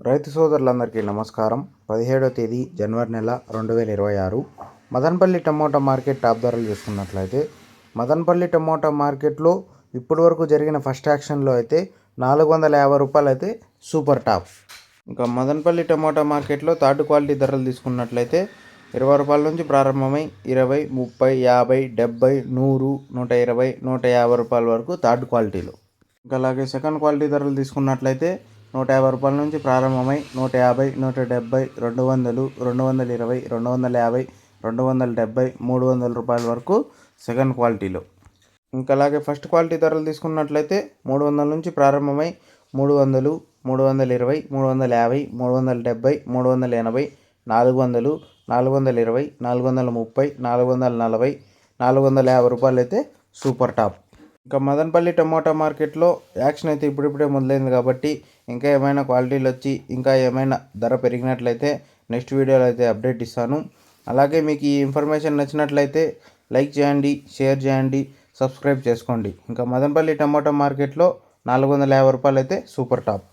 రైతు సోదరులందరికీ నమస్కారం. 17వ తేదీ జనవరి నెల 2026 మదనపల్లి టమోటా మార్కెట్ టాప్ ధరలు చూసుకున్నట్లయితే మదనపల్లి టమోటా మార్కెట్లో ఇప్పటి వరకు జరిగిన ఫస్ట్ యాక్షన్లో అయితే 450 రూపాయలు అయితే సూపర్ టాప్. ఇంకా మదనపల్లి టమోటా మార్కెట్లో థర్డ్ క్వాలిటీ ధరలు తీసుకున్నట్లయితే 20 రూపాయల నుంచి ప్రారంభమై 20, 30, 50, 70, 100, 120, 150 రూపాయల వరకు థర్డ్ క్వాలిటీలో. ఇంకా అలాగే సెకండ్ క్వాలిటీ ధరలు తీసుకున్నట్లయితే 150 రూపాయల నుంచి ప్రారంభమై 150, 170, 200, 220, 250, 270, 300 రూపాయల వరకు సెకండ్ క్వాలిటీలో. ఇంకా అలాగే ఫస్ట్ క్వాలిటీ ధరలు తీసుకున్నట్లయితే 300 నుంచి ప్రారంభమై 300, 320, 350, 370, 380, 400, 420, 430, 440, 450 రూపాయలు అయితే సూపర్ టాప్. ఇంకా మదనపల్లి టమోటా మార్కెట్లో యాక్షన్ అయితే ఇప్పుడిప్పుడే మొదలైంది కాబట్టి ఇంకా ఏమైనా క్వాలిటీలు వచ్చి ఇంకా ఏమైనా ధర పెరిగినట్లయితే నెక్స్ట్ వీడియోలో అయితే అప్డేట్ ఇస్తాను. అలాగే మీకు ఈ ఇన్ఫర్మేషన్ నచ్చినట్లయితే లైక్ చేయండి, షేర్ చేయండి, సబ్స్క్రైబ్ చేసుకోండి. ఇంకా మదనపల్లి టమోటా మార్కెట్లో 450 రూపాయలు అయితే సూపర్ టాప్.